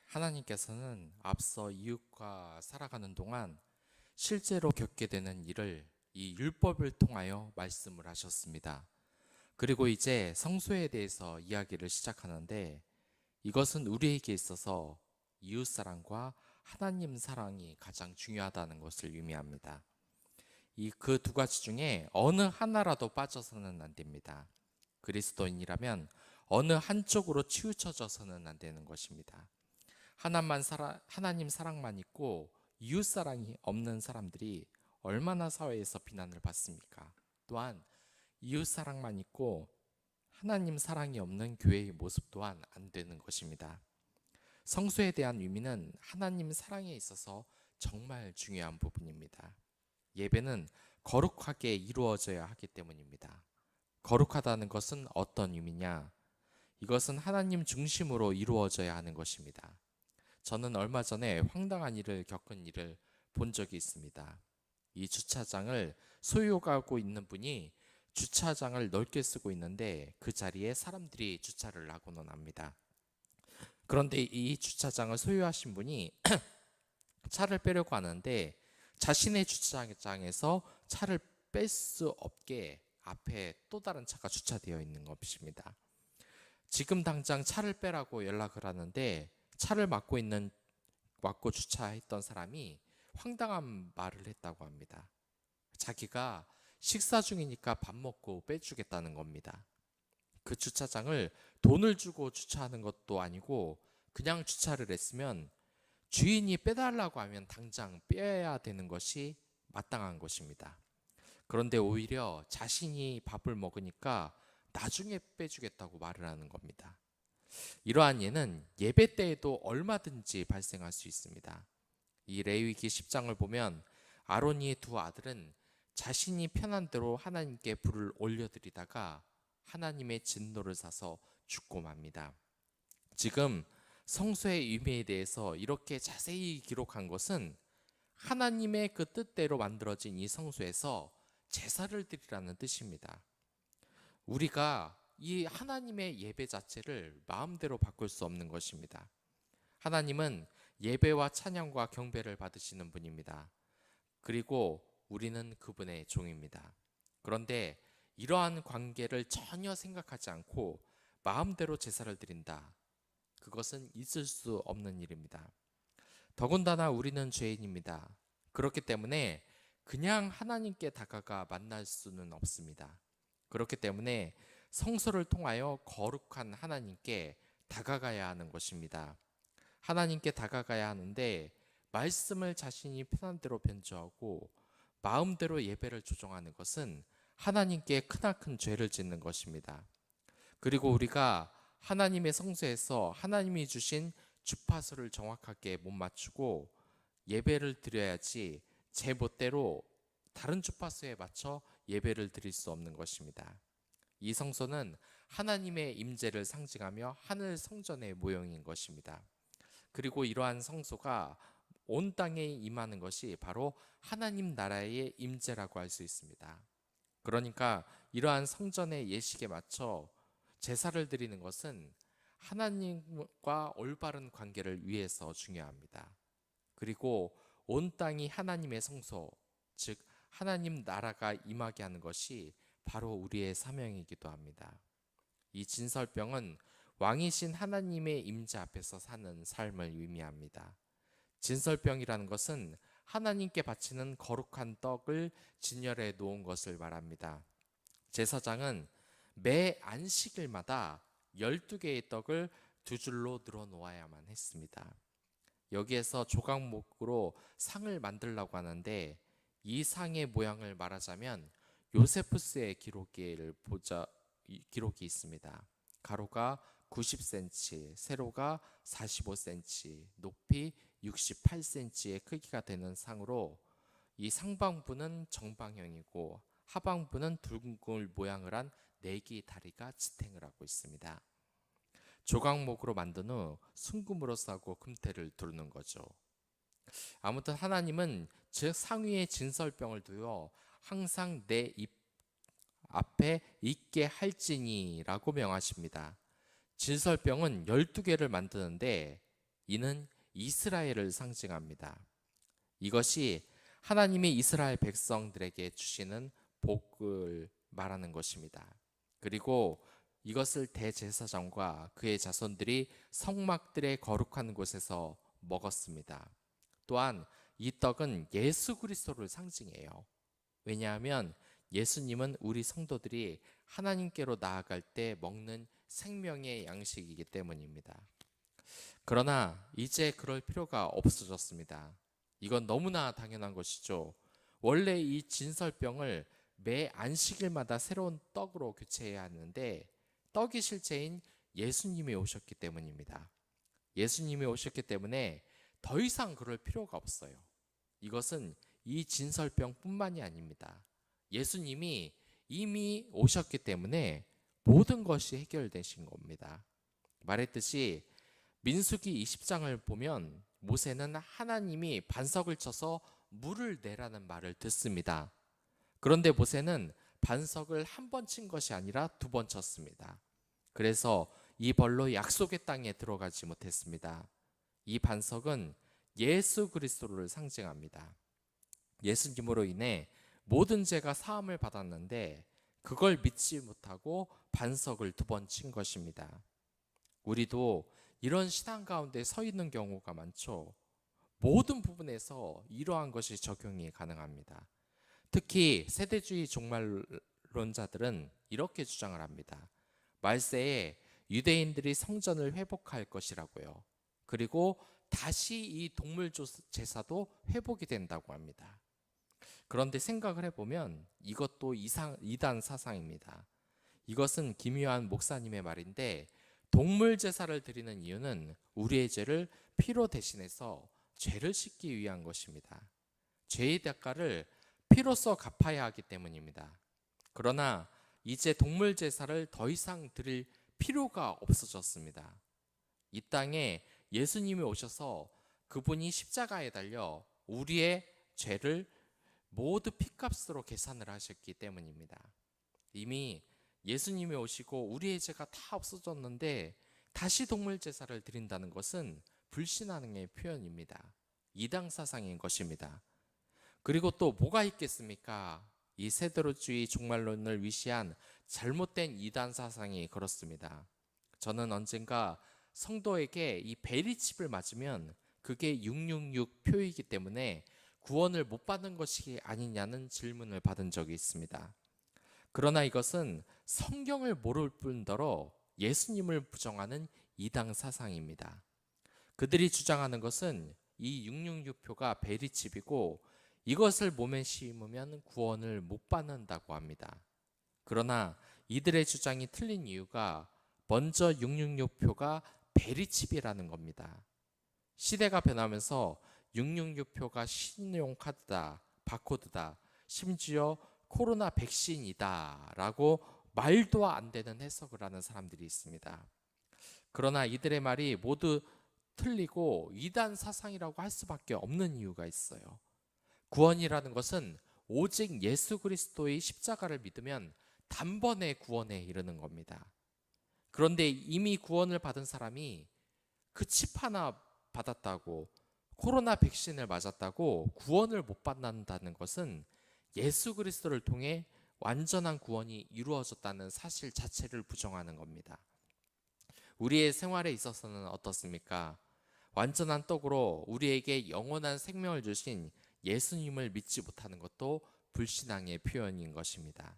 하나님께서는 앞서 이웃과 살아가는 동안 실제로 겪게 되는 일을 이 율법을 통하여 말씀을 하셨습니다. 그리고 이제 성소에 대해서 이야기를 시작하는데, 이것은 우리에게 있어서 이웃 사랑과 하나님 사랑이 가장 중요하다는 것을 의미합니다. 이 그 두 가지 중에 어느 하나라도 빠져서는 안 됩니다. 그리스도인이라면 어느 한쪽으로 치우쳐져서는 안 되는 것입니다. 하나님 사랑만 있고 이웃 사랑이 없는 사람들이 얼마나 사회에서 비난을 받습니까? 또한 이웃 사랑만 있고 하나님 사랑이 없는 교회의 모습 또한 안 되는 것입니다. 성소에 대한 의미는 하나님 사랑에 있어서 정말 중요한 부분입니다. 예배는 거룩하게 이루어져야 하기 때문입니다. 거룩하다는 것은 어떤 의미냐? 이것은 하나님 중심으로 이루어져야 하는 것입니다. 저는 얼마 전에 황당한 일을 겪은 일을 본 적이 있습니다. 이 주차장을 소유하고 있는 분이 주차장을 넓게 쓰고 있는데 그 자리에 사람들이 주차를 하고는 합니다. 그런데 이 주차장을 소유하신 분이 차를 빼려고 하는데 자신의 주차장에서 차를 뺄 수 없게 앞에 또 다른 차가 주차되어 있는 것입니다. 지금 당장 차를 빼라고 연락을 하는데 차를 막고 주차했던 사람이 황당한 말을 했다고 합니다. 자기가 식사 중이니까 밥 먹고 빼주겠다는 겁니다. 그 주차장을 돈을 주고 주차하는 것도 아니고 그냥 주차를 했으면 주인이 빼달라고 하면 당장 빼야 되는 것이 마땅한 것입니다. 그런데 오히려 자신이 밥을 먹으니까 나중에 빼주겠다고 말을 하는 겁니다. 이러한 예는 예배 때에도 얼마든지 발생할 수 있습니다. 이 레위기 10장을 보면 아론이의 두 아들은 자신이 편한 대로 하나님께 불을 올려드리다가 하나님의 진노를 사서 죽고 맙니다. 지금 성소의 의미에 대해서 이렇게 자세히 기록한 것은 하나님의 그 뜻대로 만들어진 이 성소에서 제사를 드리라는 뜻입니다. 우리가 이 하나님의 예배 자체를 마음대로 바꿀 수 없는 것입니다. 하나님은 예배와 찬양과 경배를 받으시는 분입니다. 그리고 우리는 그분의 종입니다. 그런데 이러한 관계를 전혀 생각하지 않고 마음대로 제사를 드린다. 그것은 있을 수 없는 일입니다. 더군다나 우리는 죄인입니다. 그렇기 때문에 그냥 하나님께 다가가 만날 수는 없습니다. 그렇기 때문에 성소를 통하여 거룩한 하나님께 다가가야 하는 것입니다. 하나님께 다가가야 하는데 말씀을 자신이 편한 대로 변조하고 마음대로 예배를 조정하는 것은 하나님께 크나큰 죄를 짓는 것입니다. 그리고 우리가 하나님의 성소에서 하나님이 주신 주파수를 정확하게 못 맞추고 예배를 드려야지 제 멋대로 다른 주파수에 맞춰 예배를 드릴 수 없는 것입니다. 이 성소는 하나님의 임재를 상징하며 하늘 성전의 모형인 것입니다. 그리고 이러한 성소가 온 땅에 임하는 것이 바로 하나님 나라의 임재라고 할 수 있습니다. 그러니까 이러한 성전의 예식에 맞춰 제사를 드리는 것은 하나님과 올바른 관계를 위해서 중요합니다. 그리고 온 땅이 하나님의 성소, 즉 하나님 나라가 임하게 하는 것이 바로 우리의 사명이기도 합니다. 이 진설병은 왕이신 하나님의 임재 앞에서 사는 삶을 의미합니다. 진설병이라는 것은 하나님께 바치는 거룩한 떡을 진열해 놓은 것을 말합니다. 제사장은 매 안식일마다 12개의 떡을 두 줄로 늘어 놓아야만 했습니다. 여기에서 조각목으로 상을 만들려고 하는데 이 상의 모양을 말하자면 요세푸스의 기록이 있습니다. 가로가 90cm, 세로가 45cm, 높이 68cm의 크기가 되는 상으로 이 상방부는 정방형이고 하방부는 둥글 모양을 한 4개의 다리가 지탱을 하고 있습니다. 조각목으로 만든 후 순금으로 싸고 금태를 두르는 거죠. 아무튼 하나님은 즉 상위에 진설병을 두어 항상 내 입 앞에 있게 할지니라고 명하십니다. 진설병은 12개를 만드는데 이는 이스라엘을 상징합니다. 이것이 하나님이 이스라엘 백성들에게 주시는 복을 말하는 것입니다. 그리고 이것을 대제사장과 그의 자손들이 성막들의 거룩한 곳에서 먹었습니다. 또한 이 떡은 예수 그리스도를 상징해요. 왜냐하면 예수님은 우리 성도들이 하나님께로 나아갈 때 먹는 생명의 양식이기 때문입니다. 그러나 이제 그럴 필요가 없어졌습니다. 이건 너무나 당연한 것이죠. 원래 이 진설병을 매 안식일마다 새로운 떡으로 교체해야 하는데 떡이 실제인 예수님이 오셨기 때문입니다. 예수님이 오셨기 때문에 더 이상 그럴 필요가 없어요. 이것은 이 진설병뿐만이 아닙니다. 예수님이 이미 오셨기 때문에 모든 것이 해결되신 겁니다. 말했듯이 민수기 20장을 보면 모세는 하나님이 반석을 쳐서 물을 내라는 말을 듣습니다. 그런데 모세는 반석을 한 번 친 것이 아니라 2번 쳤습니다. 그래서 이 벌로 약속의 땅에 들어가지 못했습니다. 이 반석은 예수 그리스도를 상징합니다. 예수님으로 인해 모든 죄가 사함을 받았는데 그걸 믿지 못하고 반석을 2번 친 것입니다. 우리도 이런 신앙 가운데 서 있는 경우가 많죠. 모든 부분에서 이러한 것이 적용이 가능합니다. 특히 세대주의 종말론자들은 이렇게 주장을 합니다. 말세에 유대인들이 성전을 회복할 것이라고요. 그리고 다시 이 동물 제사도 회복이 된다고 합니다. 그런데 생각을 해보면 이것도 이단 사상입니다. 이것은 김유한 목사님의 말인데 동물 제사를 드리는 이유는 우리의 죄를 피로 대신해서 죄를 씻기 위한 것입니다. 죄의 대가를 피로써 갚아야 하기 때문입니다. 그러나 이제 동물 제사를 더 이상 드릴 필요가 없어졌습니다. 이 땅에 예수님이 오셔서 그분이 십자가에 달려 우리의 죄를 모두 피값으로 계산을 하셨기 때문입니다. 이미 예수님이 오시고 우리의 죄가 다 없어졌는데 다시 동물 제사를 드린다는 것은 불신앙의 표현입니다. 이단 사상인 것입니다. 그리고 또 뭐가 있겠습니까? 이 세대주의 종말론을 위시한 잘못된 이단 사상이 그렇습니다. 저는 언젠가 성도에게 이 베리칩을 맞으면 그게 666 표이기 때문에 구원을 못 받는 것이 아니냐는 질문을 받은 적이 있습니다. 그러나 이것은 성경을 모를 뿐더러 예수님을 부정하는 이단 사상입니다. 그들이 주장하는 것은 이 666표가 베리칩이고 이것을 몸에 심으면 구원을 못 받는다고 합니다. 그러나 이들의 주장이 틀린 이유가 먼저 666표가 베리칩이라는 겁니다. 시대가 변하면서 666표가 신용카드다, 바코드다, 심지어 코로나 백신이다 라고 말도 안 되는 해석을 하는 사람들이 있습니다. 그러나 이들의 말이 모두 틀리고 이단 사상이라고 할 수밖에 없는 이유가 있어요. 구원이라는 것은 오직 예수 그리스도의 십자가를 믿으면 단번에 구원에 이르는 겁니다. 그런데 이미 구원을 받은 사람이 그 칩 하나 받았다고, 코로나 백신을 맞았다고 구원을 못 받는다는 것은 예수 그리스도를 통해 완전한 구원이 이루어졌다는 사실 자체를 부정하는 겁니다. 우리의 생활에 있어서는 어떻습니까? 완전한 떡으로 우리에게 영원한 생명을 주신 예수님을 믿지 못하는 것도 불신앙의 표현인 것입니다.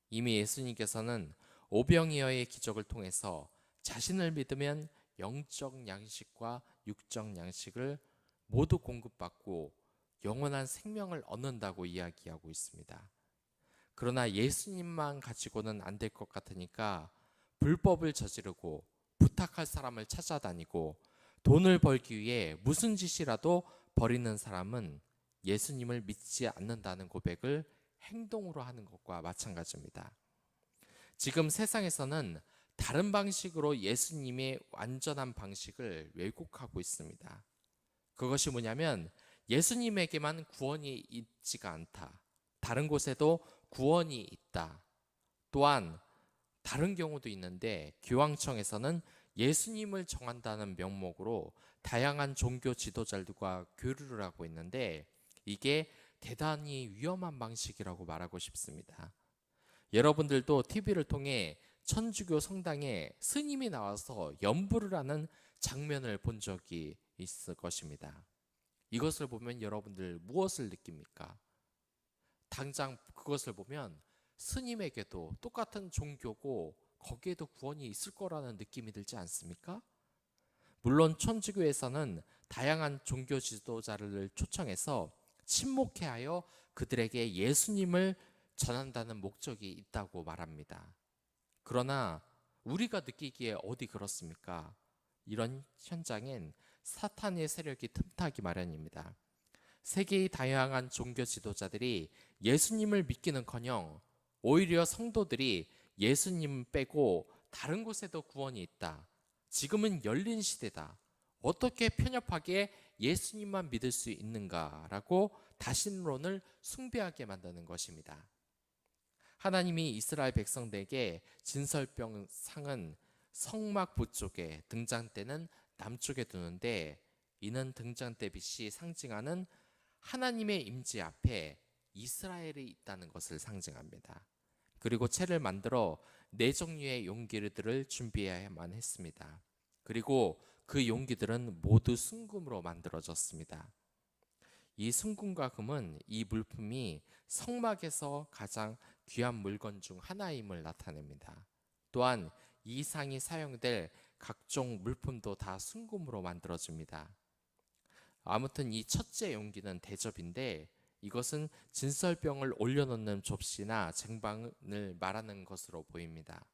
이미 예수님께서는 오병이어의 기적을 통해서 자신을 믿으면 영적 양식과 육적 양식을 모두 공급받고 영원한 생명을 얻는다고 이야기하고 있습니다. 그러나 예수님만 가지고는 안 될 것 같으니까 불법을 저지르고 부탁할 사람을 찾아다니고 돈을 벌기 위해 무슨 짓이라도 벌이는 사람은 예수님을 믿지 않는다는 고백을 행동으로 하는 것과 마찬가지입니다. 지금 세상에서는 다른 방식으로 예수님의 완전한 방식을 왜곡하고 있습니다. 그것이 뭐냐면 예수님에게만 구원이 있지가 않다. 다른 곳에도 구원이 있다. 또한 다른 경우도 있는데 교황청에서는 예수님을 정한다는 명목으로 다양한 종교 지도자들과 교류를 하고 있는데 이게 대단히 위험한 방식이라고 말하고 싶습니다. 여러분들도 TV를 통해 천주교 성당에 스님이 나와서 연부를 하는 장면을 본 적이 있을 것입니다. 이것을 보면 여러분들 무엇을 느낍니까? 당장 그것을 보면 스님에게도 똑같은 종교고 거기에도 구원이 있을 거라는 느낌이 들지 않습니까? 물론 천주교에서는 다양한 종교 지도자를 초청해서 친목해 하여 그들에게 예수님을 전한다는 목적이 있다고 말합니다. 그러나 우리가 느끼기에 어디 그렇습니까? 이런 현장엔 사탄의 세력이 틈타기 마련입니다. 세계의 다양한 종교 지도자들이 예수님을 믿기는커녕 오히려 성도들이 예수님 빼고 다른 곳에도 구원이 있다. 지금은 열린 시대다. 어떻게 편협하게 예수님만 믿을 수 있는가라고 다신론을 숭배하게 만드는 것입니다. 하나님이 이스라엘 백성들에게 진설병 상은 성막 북쪽에, 등잔대는 남쪽에 두는데 이는 등잔대 빛이 상징하는 하나님의 임재 앞에 이스라엘이 있다는 것을 상징합니다. 그리고 채를 만들어 네 종류의 용기들을 준비해야만 했습니다. 그리고 그 용기들은 모두 순금으로 만들어졌습니다. 이 순금과 금은 이 물품이 성막에서 가장 귀한 물건 중 하나임을 나타냅니다. 또한 이 상이 사용될 각종 물품도 다 순금으로 만들어집니다. 아무튼 이 첫째 용기는 대접인데 이것은 진설병을 올려놓는 접시나 쟁반을 말하는 것으로 보입니다.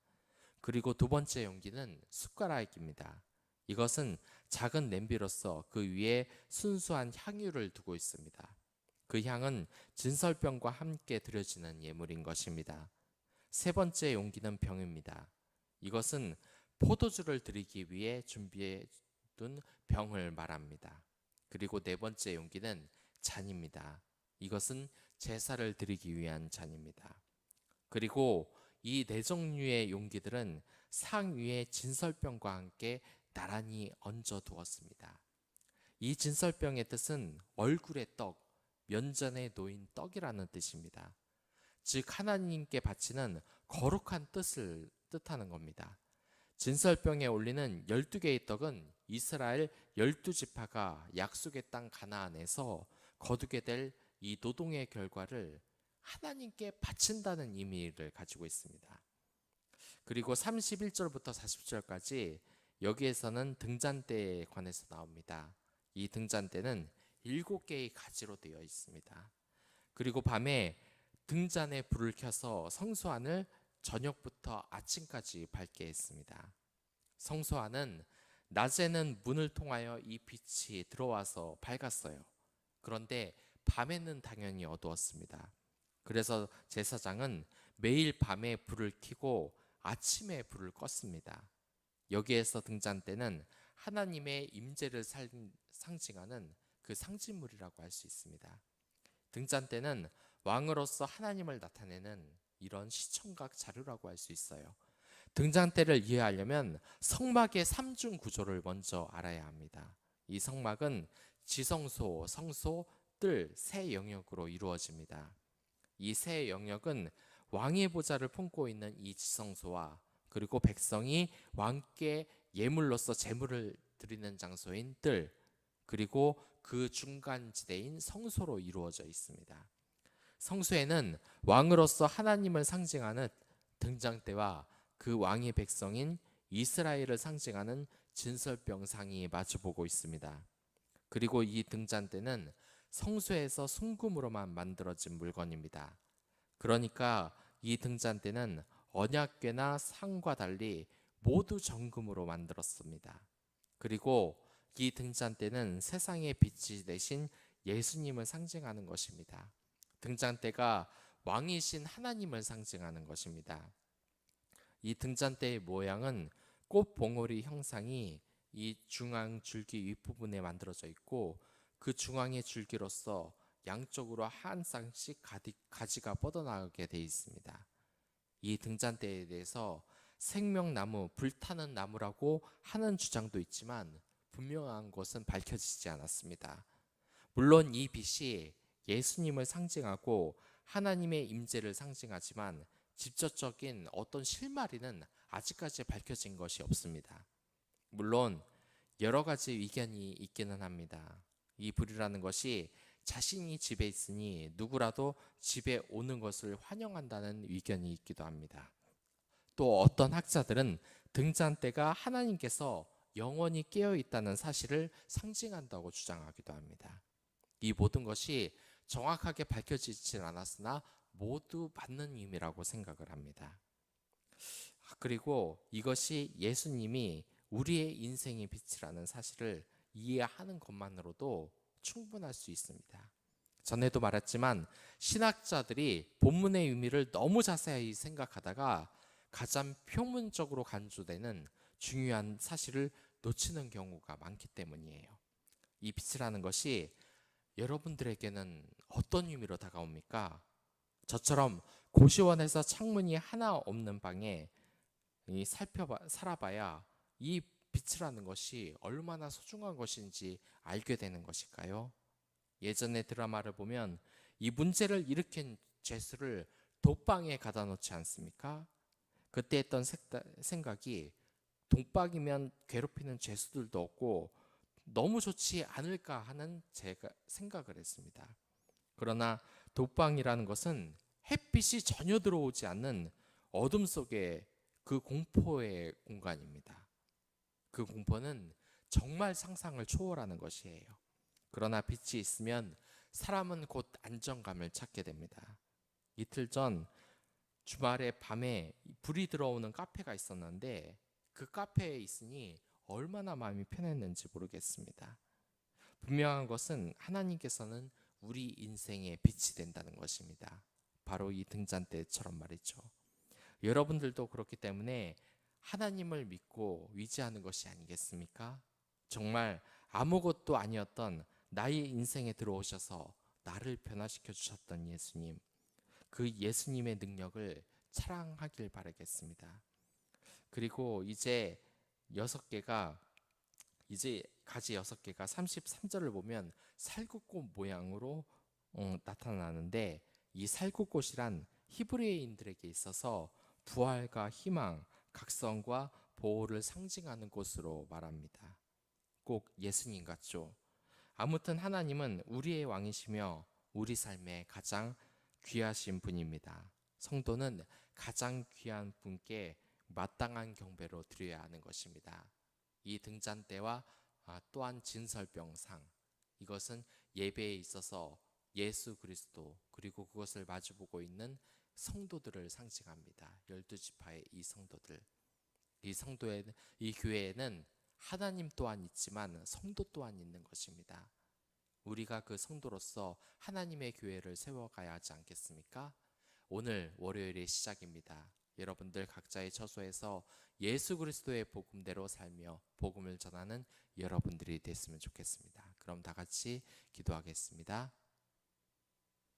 그리고 두 번째 용기는 숟가락입니다. 이것은 작은 냄비로서 그 위에 순수한 향유를 두고 있습니다. 그 향은 진설병과 함께 드려지는 예물인 것입니다. 세 번째 용기는 병입니다. 이것은 포도주를 드리기 위해 준비해 둔 병을 말합니다. 그리고 네 번째 용기는 잔입니다. 이것은 제사를 드리기 위한 잔입니다. 그리고 이 네 종류의 용기들은 상 위에 진설병과 함께 나란히 얹어 두었습니다. 이 진설병의 뜻은 얼굴의 떡, 면전에 놓인 떡이라는 뜻입니다. 즉 하나님께 바치는 거룩한 뜻을 뜻하는 겁니다. 진설병에 올리는 12개의 떡은 이스라엘 12지파가 약속의 땅 가나안에서 거두게 될 이 노동의 결과를 하나님께 바친다는 의미를 가지고 있습니다. 그리고 31절부터 40절까지 여기에서는 등잔대에 관해서 나옵니다. 이 등잔대는 7개의 가지로 되어 있습니다. 그리고 밤에 등잔에 불을 켜서 성소 안을 저녁부터 아침까지 밝게 했습니다. 성소 안은 낮에는 문을 통하여 이 빛이 들어와서 밝았어요. 그런데 밤에는 당연히 어두웠습니다. 그래서 제사장은 매일 밤에 불을 켜고 아침에 불을 껐습니다. 여기에서 등잔대는 하나님의 임재를 상징하는 그 상징물이라고 할 수 있습니다. 등잔대는 왕으로서 하나님을 나타내는 이런 시청각 자료라고 할 수 있어요. 등잔대를 이해하려면 성막의 삼중 구조를 먼저 알아야 합니다. 이 성막은 지성소, 성소, 뜰 세 영역으로 이루어집니다. 이 세 영역은 왕의 보좌를 품고 있는 이 지성소와 그리고 백성이 왕께 예물로서 제물을 드리는 장소인 뜰, 그리고 그 중간 지대인 성소로 이루어져 있습니다. 성소에는 왕으로서 하나님을 상징하는 등잔대와 그 왕의 백성인 이스라엘을 상징하는 진설병상이 마주보고 있습니다. 그리고 이 등잔대는 성소에서 순금으로만 만들어진 물건입니다. 그러니까 이 등잔대는 언약궤나 상과 달리 모두 정금으로 만들었습니다. 그리고 이 등잔대는 세상의 빛이 되신 예수님을 상징하는 것입니다. 등잔대가 왕이신 하나님을 상징하는 것입니다. 이 등잔대의 모양은 꽃봉오리 형상이 이 중앙 줄기 윗부분에 만들어져 있고 그 중앙의 줄기로서 양쪽으로 한 쌍씩 가지가 뻗어나가게 되어 있습니다. 이 등잔대에 대해서 생명나무, 불타는 나무라고 하는 주장도 있지만 분명한 것은 밝혀지지 않았습니다. 물론 이 빛이 예수님을 상징하고 하나님의 임재를 상징하지만 직접적인 어떤 실마리는 아직까지 밝혀진 것이 없습니다. 물론 여러 가지 의견이 있기는 합니다. 이 불이라는 것이 자신이 집에 있으니 누구라도 집에 오는 것을 환영한다는 의견이 있기도 합니다. 또 어떤 학자들은 등잔대가 하나님께서 영원히 깨어 있다는 사실을 상징한다고 주장하기도 합니다. 이 모든 것이 정확하게 밝혀지진 않았으나 모두 맞는 의미라고 생각을 합니다. 그리고 이것이 예수님이 우리의 인생의 빛이라는 사실을 이해하는 것만으로도 충분할 수 있습니다. 전에도 말했지만 신학자들이 본문의 의미를 너무 자세히 생각하다가 가장 표면적으로 간주되는 중요한 사실을 놓치는 경우가 많기 때문이에요. 이 빛이라는 것이 여러분들에게는 어떤 의미로 다가옵니까? 저처럼 고시원에서 창문이 하나 없는 방에 살아봐야 이 빛이라는 것이 얼마나 소중한 것인지 알게 되는 것일까요? 예전에 드라마를 보면 이 문제를 일으킨 죄수를 독방에 가다 놓지 않습니까? 그때 했던 생각이 독방이면 괴롭히는 죄수들도 없고 너무 좋지 않을까 하는 제가 생각을 했습니다. 그러나 독방이라는 것은 햇빛이 전혀 들어오지 않는 어둠 속의 그 공포의 공간입니다. 그 공포는 정말 상상을 초월하는 것이에요. 그러나 빛이 있으면 사람은 곧 안정감을 찾게 됩니다. 이틀 전 주말에 밤에 불이 들어오는 카페가 있었는데 그 카페에 있으니 얼마나 마음이 편했는지 모르겠습니다. 분명한 것은 하나님께서는 우리 인생의 빛이 된다는 것입니다. 바로 이 등잔대처럼 말이죠. 여러분들도 그렇기 때문에 하나님을 믿고 의지하는 것이 아니겠습니까? 정말 아무것도 아니었던 나의 인생에 들어오셔서 나를 변화시켜 주셨던 예수님, 그 예수님의 능력을 사랑하길 바라겠습니다. 그리고 이제 가지 6개가 33절을 보면 살구꽃 모양으로 나타나는데 이 살구꽃이란 히브리인들에게 있어서 부활과 희망, 각성과 보호를 상징하는 곳으로 말합니다. 꼭 예수님 같죠? 아무튼 하나님은 우리의 왕이시며 우리 삶의 가장 귀하신 분입니다. 성도는 가장 귀한 분께 마땅한 경배로 드려야 하는 것입니다. 이 등잔대와 또한 진설병상, 이것은 예배에 있어서 예수 그리스도 그리고 그것을 마주보고 있는 성도들을 상징합니다. 12지파의 이 성도들, 이 교회에는 하나님 또한 있지만 성도 또한 있는 것입니다. 우리가 그 성도로서 하나님의 교회를 세워가야 하지 않겠습니까? 오늘 월요일의 시작입니다. 여러분들 각자의 처소에서 예수 그리스도의 복음대로 살며 복음을 전하는 여러분들이 됐으면 좋겠습니다. 그럼 다 같이 기도하겠습니다.